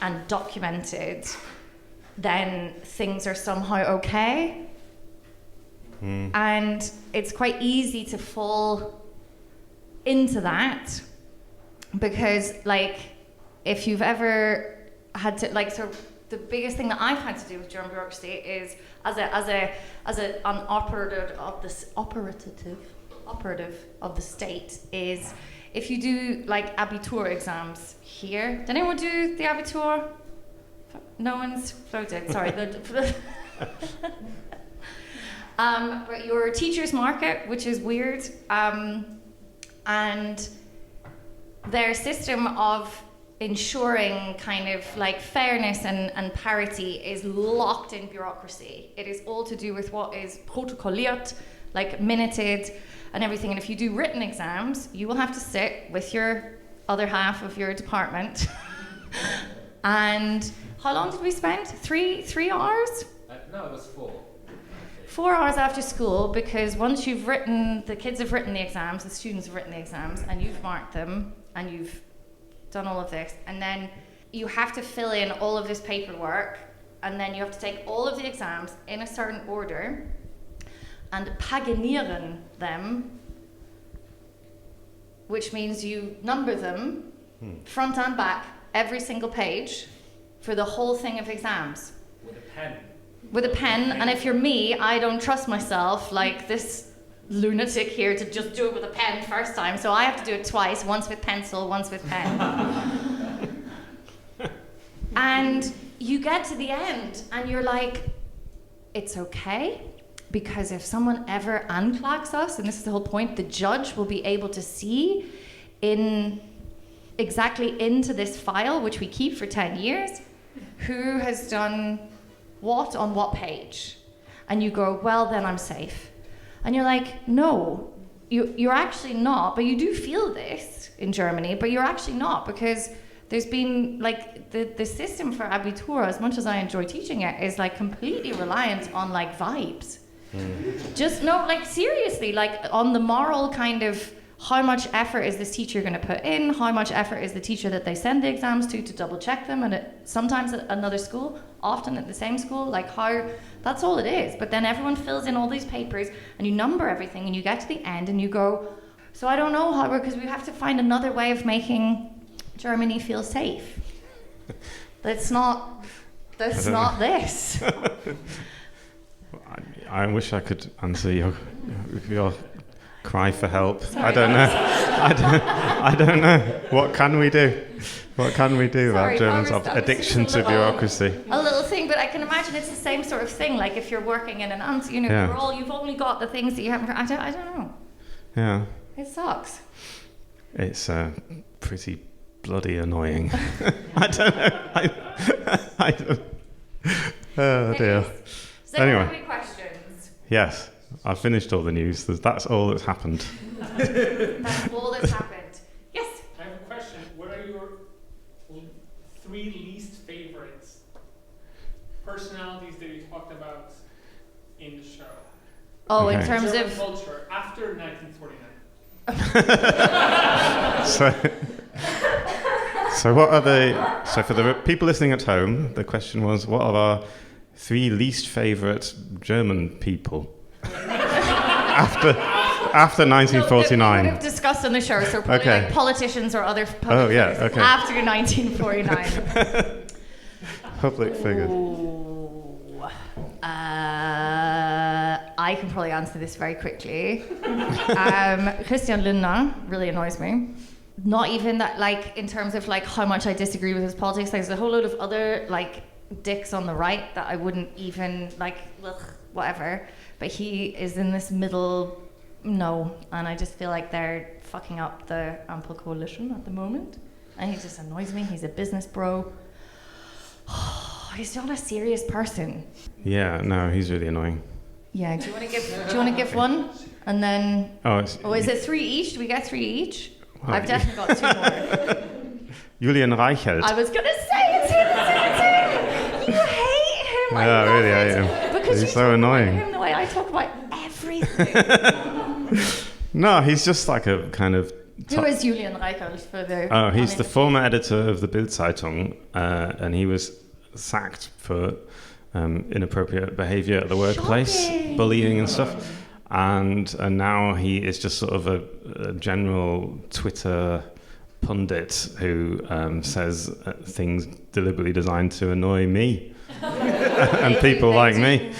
and documented, then things are somehow okay. And it's quite easy to fall into that, because like if you've ever had to like, so the biggest thing that I've had to do with German bureaucracy is as an operative of the state is if you do like Abitur exams here. Did anyone do the Abitur? No one's floated. Sorry. But your teacher's market, which is weird, and their system of ensuring kind of like fairness and parity is locked in bureaucracy. It is all to do with what is protokolliert, like minuted and everything. And if you do written exams, you will have to sit with your other half of your department. And how long did we spend? Three hours? No, it was 4. 4 hours after school, because once you've written, the kids have written the exams, the students have written the exams, and you've marked them, and you've done all of this, and then you have to fill in all of this paperwork, and then you have to take all of the exams in a certain order and paginieren them, which means you number them front and back, every single page, for the whole thing of exams. With a pen. With a pen, and if you're me, I don't trust myself like this lunatic here to just do it with a pen first time, so I have to do it twice, once with pencil, once with pen. And you get to the end and you're like, it's okay, because if someone ever anklags us, and this is the whole point, the judge will be able to see exactly into this file, which we keep for 10 years, who has done what on what page. And you go, well, then I'm safe. And you're like, no, you're actually not, but you do feel this in Germany, but you're actually not, because there's been, like, the system for Abitur, as much as I enjoy teaching it, is, like, completely reliant on, like, vibes. Just, no, like, seriously, like, on the moral kind of, how much effort is this teacher going to put in? How much effort is the teacher that they send the exams to double check them? And sometimes at another school, often at the same school, like how, that's all it is. But then everyone fills in all these papers and you number everything and you get to the end and you go, so I don't know how, because we have to find another way of making Germany feel safe. That's not this. I wish I could answer your cry for help. Sorry, I don't know. I don't know. What can we do? What can we do about Germans' addiction to bureaucracy? A little thing, but I can imagine it's the same sort of thing. Like if you're working in an amt, you've only got the things that you haven't. I don't know. Yeah. It sucks. It's pretty bloody annoying. I don't know. I don't. Oh dear. So anyway. Any questions? Yes. I've finished all the news. That's all that's happened. That's all that's happened. Yes? I have a question. What are your 3 least favorites personalities that you talked about in the show? Oh, okay. In terms German of culture after 1949. So what are the? So for the people listening at home, the question was, what are our 3 least favorite German people? After 1949. No, we would have discussed on the show, so probably like politicians or other public figures. Okay. After 1949. Public figures. I can probably answer this very quickly. Christian Lindner really annoys me. Not even that, like, in terms of like how much I disagree with his politics. Like, there's a whole load of other like dicks on the right that I wouldn't even like, ugh, whatever. But he is in this middle, no, and I just feel like they're fucking up the ample coalition at the moment. And he just annoys me. He's a business bro. He's not a serious person. Yeah, no, he's really annoying. Yeah, do you want to give one? And then... is it 3 each? Do we get 3 each? Well, I've definitely got 2 more. Julian Reichelt. I was going to say it's him. You hate him. Yeah, I really hate him. Because he's so annoying. Him the way I talk about everything. No, he's just like a kind of... Who is Julian Reichelt for the... he's the former editor of the Bild-Zeitung, and he was sacked for inappropriate behaviour at the workplace, Shocking. bullying and stuff. And now he is just sort of a general Twitter pundit who says things deliberately designed to annoy me and people like me.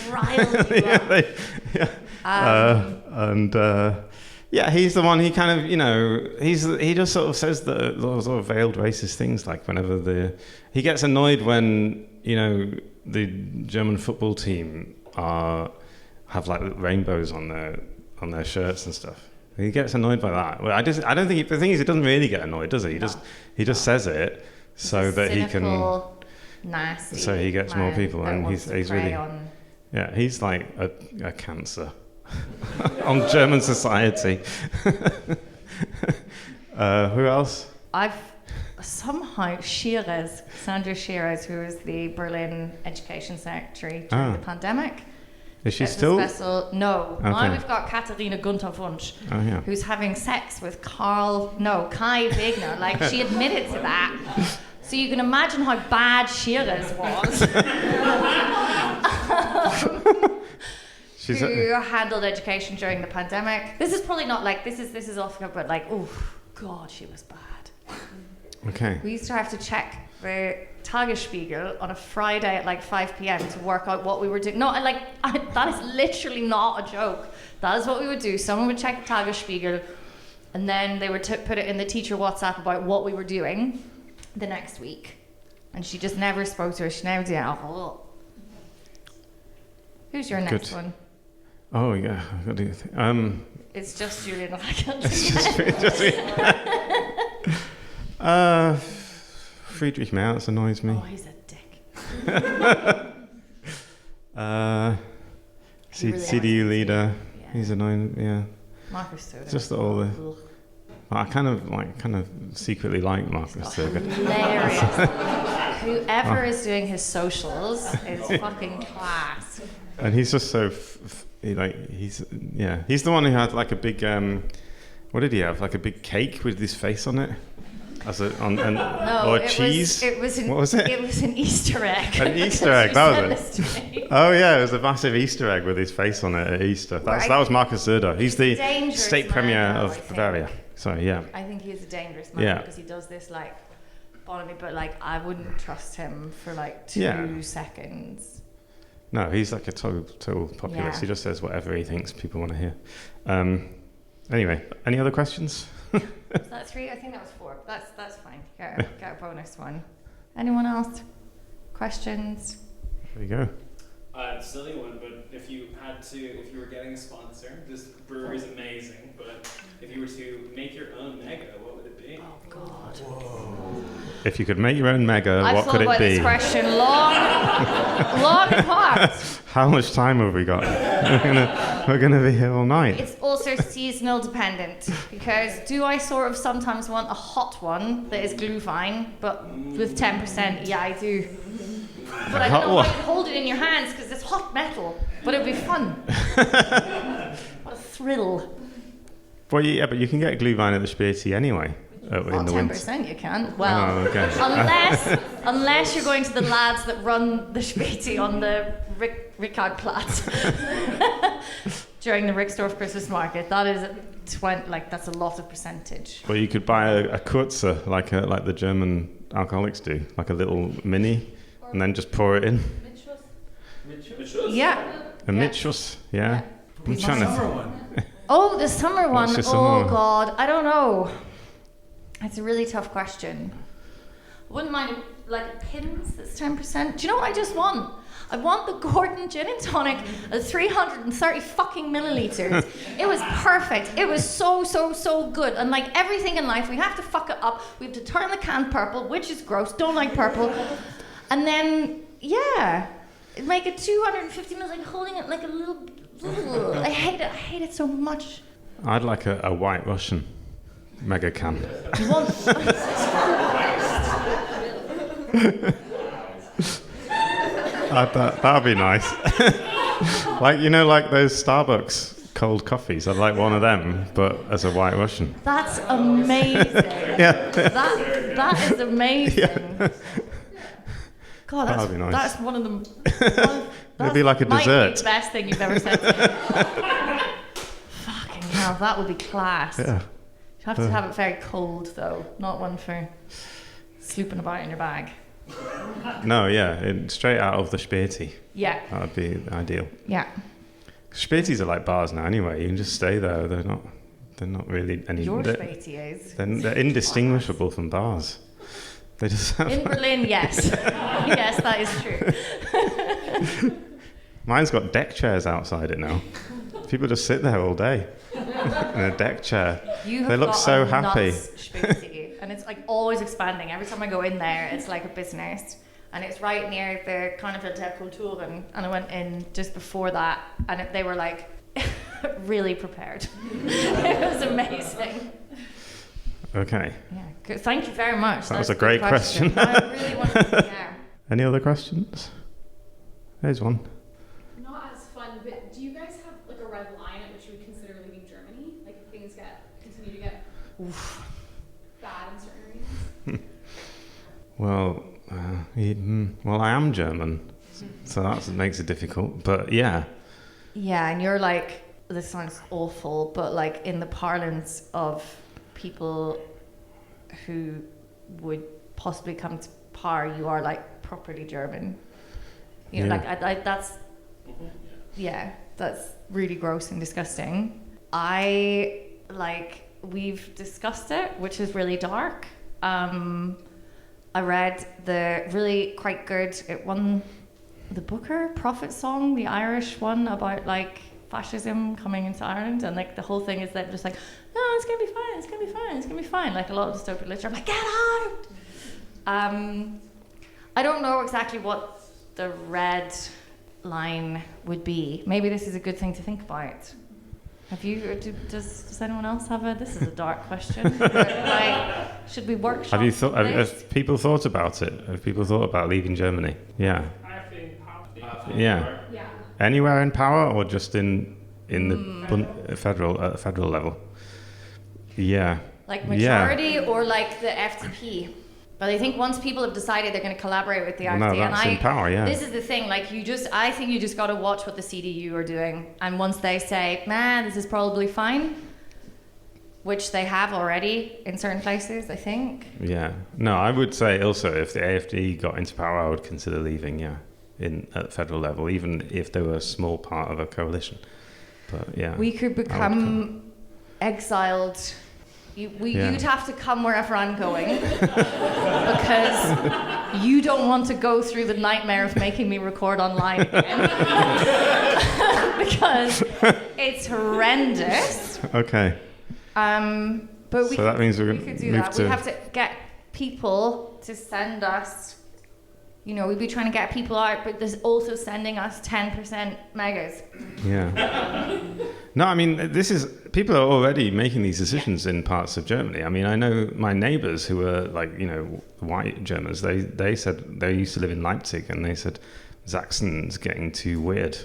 He's the one. He kind of, he just sort of says those sort of veiled racist things. Like whenever he gets annoyed when the German football team have like rainbows on their shirts and stuff. He gets annoyed by that. Well, I don't think the thing is, he doesn't really get annoyed, does he? He just says it so that he can. Nasty. So he gets more people, and he's really. On. Yeah, he's like a cancer on German society. Who else? I've somehow Sandra Scheres, who was the Berlin Education Secretary during the pandemic. Is she still? No. Okay. Now we've got Katharina Gunther Wunsch, who's having sex with Kai Wegner. Like, she admitted to that. So you can imagine how bad Scheres was. Who handled education during the pandemic. This is probably not like, this is off, but like, oh, God, she was bad. Okay. We used to have to check the Tagesspiegel on a Friday at like 5 p.m. to work out what we were doing. No, that is literally not a joke. That is what we would do. Someone would check the Tagesspiegel, and then they would put it in the teacher WhatsApp about what we were doing the next week. And she just never spoke to her. She never did. Oh. Who's your next one? Oh, yeah. What do you think? It's just Julian Reichelt. Friedrich Merz annoys me. Oh, he's a dick. CDU leader. Yeah. He's annoying. Yeah. Markus Söder. Just all the. I kind of secretly like Markus Söder. Hilarious. Whoever is doing his socials is fucking class. And he's just so he's the one who had like a big what did he have, like a big cake with his face on it or cheese. What was it? It was an Easter egg. An Easter egg, that was it. Oh yeah, it was a massive Easter egg with his face on it at Easter. That was Markus Söder. He's the state premier of Bavaria. Sorry, yeah. I think he's a dangerous man because he does this like me, but like I wouldn't trust him for like 2 seconds. No, he's like a total populist. He just says whatever he thinks people want to hear. Anyway, any other questions? Is that 3? I think that was 4. That's fine. Get a bonus one. Anyone else? Questions? There you go. Silly one, but if you were getting a sponsor, this brewery is amazing, but if you were to make your own mega, what would it be? Oh God. Whoa. If you could make your own mega, what could it be? I've thought about this question long and hard. How much time have we got? We're gonna be here all night. It's also seasonal dependent, because do I sort of sometimes want a hot one that is Glühwein, but with 10%? Yeah, I do. But I don't know how you hold it in your hands because it's hot metal. But it'd be fun. What a thrill. Well, yeah, but you can get Glühwein at the Späti anyway. In the 10% you can. Well, unless you're going to the lads that run the Späti on the Rickardplatz during the Rixdorf Christmas market. That is that's a lot of percentage. Well, you could buy a Kurze like the German alcoholics do, like a little mini, and then just pour it in. Mitschus? Yeah. A Mitschus, yeah. I'm trying to. Summer one. Oh, the summer one. What's your summer Oh one? God, I don't know. It's a really tough question. I wouldn't mind like Pimm's that's 10%. Do you know what I just want? I want the Gordon gin and tonic at 330 fucking milliliters. It was perfect. It was so good. And like everything in life, we have to fuck it up. We have to turn the can purple, which is gross. Don't like purple. And then make it 250 mils, like holding it like a little. I hate it so much. I'd like a White Russian Megacan. You want? That'd be nice. Like like those Starbucks cold coffees. I'd like one of them, but as a White Russian. That's amazing. Yeah. That is amazing. Yeah. God, That'd be nice. that's one of them. It'd be like a Might dessert. be the best thing you've ever said to me. Fucking hell, that would be class. Yeah. You have to have it very cold though, not one for slooping about in your bag. No, straight out of the Späti. Yeah, That would be ideal. yeah. Spätis are like bars now anyway. You can just stay there. They're not really any. Your they're, Späti is. they're indistinguishable from bars. They just have. In Berlin, yes. Yes, that is true. Mine's got deck chairs outside it now. People just sit there all day in a deck chair. You have They look got so a happy. nuts Späti, and it's like always expanding. Every time I go in there, it's like a business. And it's right near the Carnival der Kulturen. And I went in just before that, and they were like really prepared. It was amazing. Okay. Yeah, good. Thank you very much. That was That's a great good question. I really wanted to, yeah. Any other questions? There's one. Not as fun, but do you guys have like a red line at which you would consider leaving Germany? Like if things continue to get bad in certain areas? Well, I am German, so that makes it difficult. But yeah. Yeah, and you're like, this sounds awful, but like in the parlance of people who would possibly come to power, you are like properly German. You know, Yeah. like that's that's really gross and disgusting. We've discussed it, which is really dark. I read the really quite good, it won the Booker Prophet song, the Irish one about like fascism coming into Ireland, and like the whole thing is that just like, no, it's gonna be fine, it's gonna be fine, it's gonna be fine. Like a lot of dystopian literature, I'm like, get out! I don't know exactly what the red line would be. Maybe this is a good thing to think about. Have you, or does anyone else have this is a dark question. Like, should we workshop Have you thought? this? Have people thought about it? Have people thought about leaving Germany? Yeah. I have to power. Yeah. Yeah. Anywhere in power, or just in the federal level? Yeah. Like majority or like the FDP? But I think once people have decided they're going to collaborate with the Well, AfD, no, that's in power, yeah. This is the thing. Like I think you just got to watch what the CDU are doing, and once they say, "Man, this is probably fine," which they have already in certain places, I think. Yeah. No, I would say also if the AfD got into power, I would consider leaving. Yeah, at federal level, even if they were a small part of a coalition. But yeah, We could become exiled. You'd have to come wherever I'm going because you don't want to go through the nightmare of making me record online again because it's horrendous. Okay. But So that means we're we gonna could do move that. to- We have to get people to send us. You know, we'd be trying to get people out, but there's also sending us 10% megas. Yeah. No, I mean, people are already making these decisions in parts of Germany. I mean, I know my neighbors who are like, white Germans, they said they used to live in Leipzig, and they said Sachsen's getting too weird.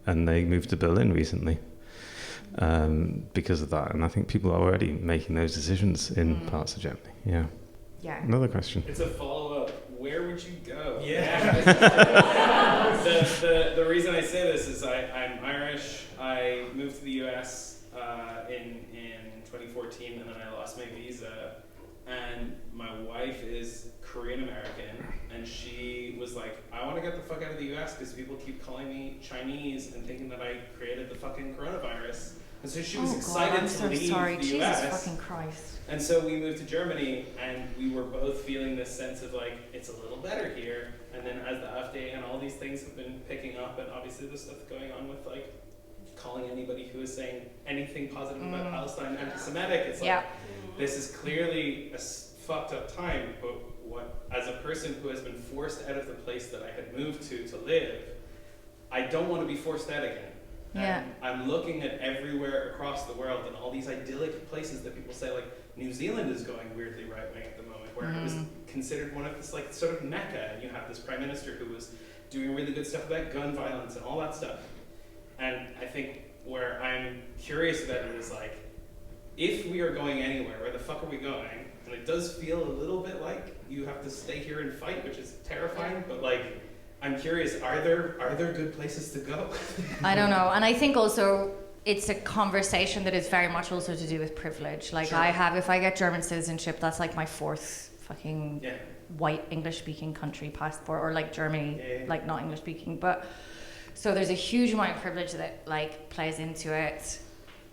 And they moved to Berlin recently because of that. And I think people are already making those decisions in parts of Germany. Yeah. Yeah. Another question. It's a follow-up. Where would you go? Yeah. The reason I say this is I'm Irish. I moved to the US in 2014, and then I lost my visa and my wife is Korean American, and she was like, I want to get the fuck out of the US because people keep calling me Chinese and thinking that I created the fucking coronavirus. And so she was excited to leave the Jesus US. fucking Christ. And so we moved to Germany, and we were both feeling this sense of like, it's a little better here. And then as the AfD and all these things have been picking up, and obviously there's stuff going on with like calling anybody who is saying anything positive about Palestine anti-Semitic, it's like, this is clearly a fucked up time, but what, as a person who has been forced out of the place that I had moved to live, I don't want to be forced out again. Yeah. And I'm looking at everywhere across the world and all these idyllic places that people say, like New Zealand is going weirdly right wing at the moment, where it was considered one of this like sort of Mecca, and you have this prime minister who was doing really good stuff about gun violence and all that stuff. And I think where I'm curious about it is like, if we are going anywhere, where the fuck are we going? And it does feel a little bit like you have to stay here and fight, which is terrifying, but like, I'm curious, are there good places to go? I don't know. And I think also it's a conversation that is very much also to do with privilege. Like if I get German citizenship, that's like my fourth fucking white English speaking country passport, or like Germany, like not English speaking. But so there's a huge amount of privilege that like plays into it.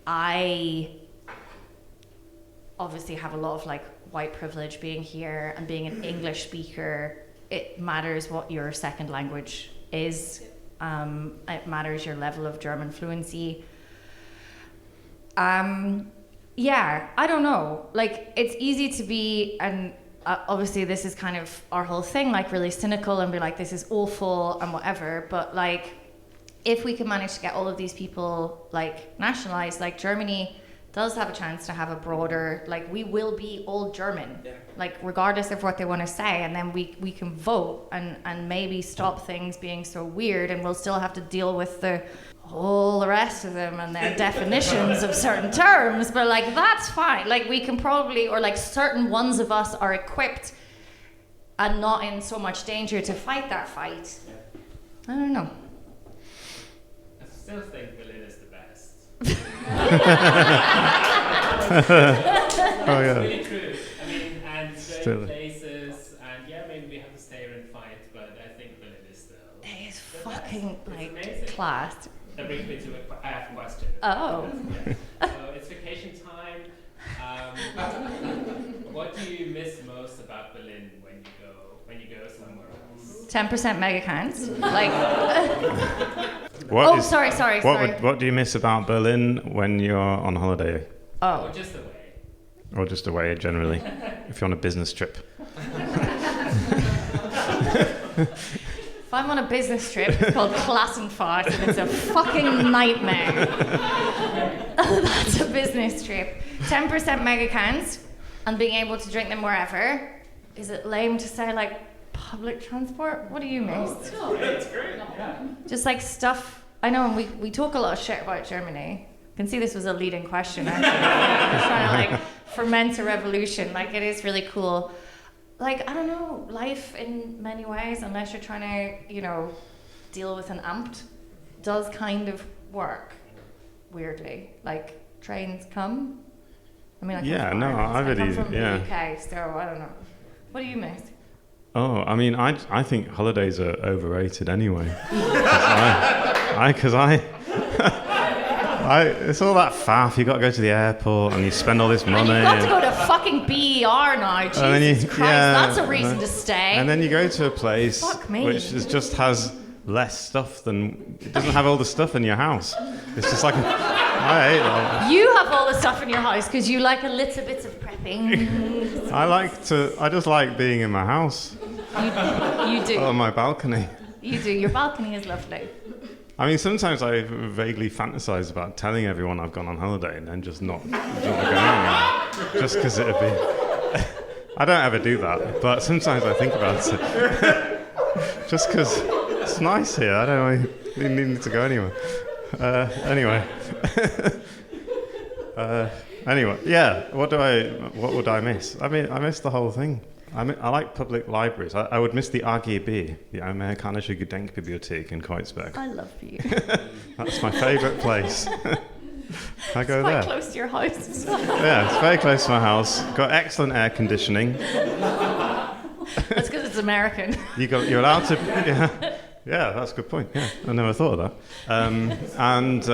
I obviously have a lot of like white privilege being here and being an English speaker. It matters what your second language is. It matters your level of German fluency. Yeah, I don't know. Like, it's easy to be, and obviously this is kind of our whole thing, like really cynical and be like, this is awful and whatever. But like, if we can manage to get all of these people like nationalized, like Germany does have a chance to have a broader, like we will be all German, like regardless of what they want to say, and then we can vote and maybe stop things being so weird, and we'll still have to deal with all the rest of them and their definitions of certain terms, but like that's fine. Like we can probably, or like certain ones of us are equipped and not in so much danger to fight that fight. I don't know. I still think Berlin is the best. Oh yeah. It's really true. I mean, and great places, and yeah, maybe we have to stay here and fight, but I think Berlin is still. It is fucking like class. That brings me to I have a question. Oh. So it's vacation time. What do you miss most about Berlin when you go somewhere else? 10% Megacans. Like. Sorry. What do you miss about Berlin when you're on holiday? Oh. Or just away. Or just away generally, if you're on a business trip. If I'm on a business trip, it's called Klassenfahrt, and it's a fucking nightmare. That's a business trip. 10% Megacans, and being able to drink them wherever. Is it lame to say like public transport? What do you miss? It's great. Yeah. Just like stuff. I know, and we talk a lot of shit about Germany. You can see this was a leading question, actually. I'm trying to like ferment a revolution. Like, it is really cool. Like, I don't know, life in many ways, unless you're trying to, you know, deal with an amped, does kind of work, weirdly. Like, trains come. I mean, I come from the UK, so I don't know. What do you miss? Oh, I mean, I think holidays are overrated anyway. Because it's all that faff. You got to go to the airport and you spend all this money. And you've got to go to fucking BER now. Jesus Christ, that's a reason to stay. And then you go to a place which just has less stuff than... It doesn't have all the stuff in your house. It's just like... I hate that. You have all the stuff in your house because you like a little bit of prepping. I just like being in my house. You do. On my balcony. You do. Your balcony is lovely. I mean, sometimes I vaguely fantasize about telling everyone I've gone on holiday and then just not going anywhere. Just because it'd be... I don't ever do that, but sometimes I think about it. Just because it's nice here. I don't really need to go anywhere. Anyway, yeah. What would I miss? I mean, I miss the whole thing. I like public libraries. I would miss the AGB, the Amerikanische Gedenkbibliothek in Kreuzberg. I love you. That's my favourite place. I go Quite there. close to your house. Yeah, it's very close to my house. Got excellent air conditioning. That's because it's American. You're allowed to. Yeah, that's a good point. Yeah, I never thought of that. And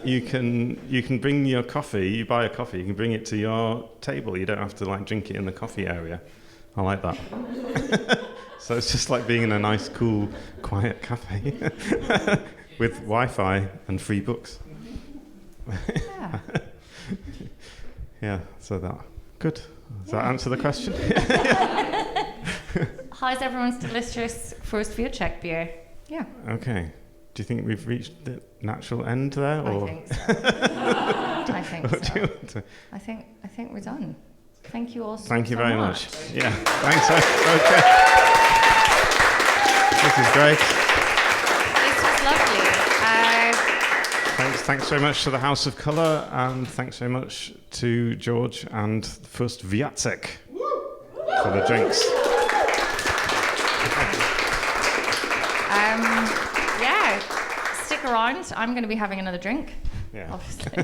you can bring your coffee. You buy a coffee. You can bring it to your table. You don't have to like drink it in the coffee area. I like that. So it's just like being in a nice, cool, quiet cafe with Wi-Fi and free books. Yeah. Yeah. So that good. Does that answer the question? How's everyone's delicious Fuerst Wiacek beer? Yeah. Okay. Do you think we've reached the natural end there, or? I think so. I think What do you so. want to- I think we're done. Thank you all so Thank you so very much. much. Yeah. Thanks. Okay. This is great. This was lovely. Thanks very much to the House of Colour, and thanks very much to George and Fuerst Wiacek for the drinks. Yeah, stick around. I'm going to be having another drink, Yeah. obviously.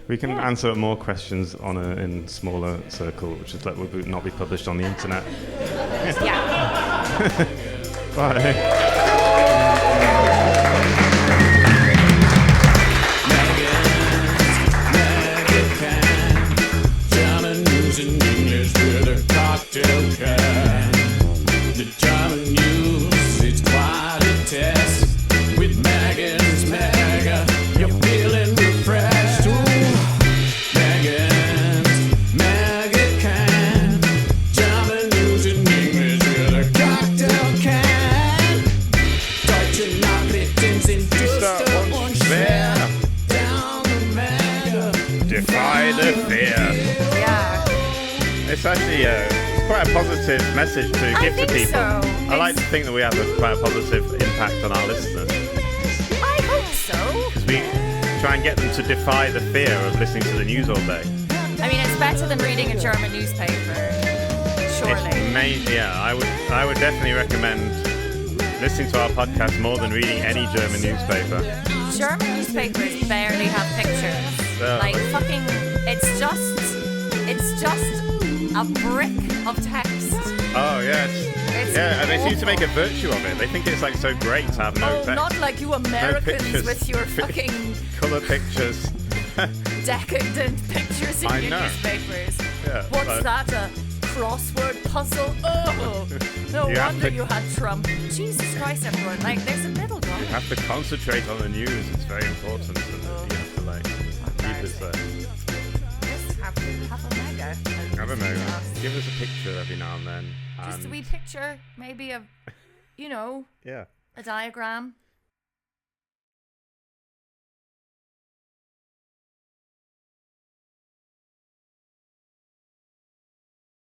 We can answer more questions in smaller circle, which is that would not be published on the internet. Yeah. Bye. Megacan, German news in English with a cocktail can. The German news, it's quite a test. With Megan's Mega, you're feeling refreshed. Ooh, Megan's Megacan, German news in English with a cocktail can. Deutsche Nachrichten sind düster und schwer. Down the Mega. Defy the fear. Yeah. It's actually it's quite a positive message to give to people. So. I like to think that we have quite a positive impact on our listeners. I hope so. Because we try and get them to defy the fear of listening to the news all day. I mean, it's better than reading a German newspaper. Surely. I would definitely recommend listening to our podcast more than reading any German newspaper. German newspapers barely have pictures. No. Like fucking, it's just a brick of text. Oh yeah, It's and they seem to awful. make a virtue of it. They think it's like so great to have no Not like you Americans pictures. with your fucking colour pictures. decadent pictures in I your know. newspapers. Yeah, What's like- that? A crossword puzzle? Oh, no You have wonder to- you had Trump. Jesus Christ, everyone! Like, there's a middle You ground. have to concentrate on the news. It's very important, and you have to like keep this there. Just have a mega. Have a moment. Give us a picture every now and then. Just a and- wee picture, maybe of, Yeah. a diagram.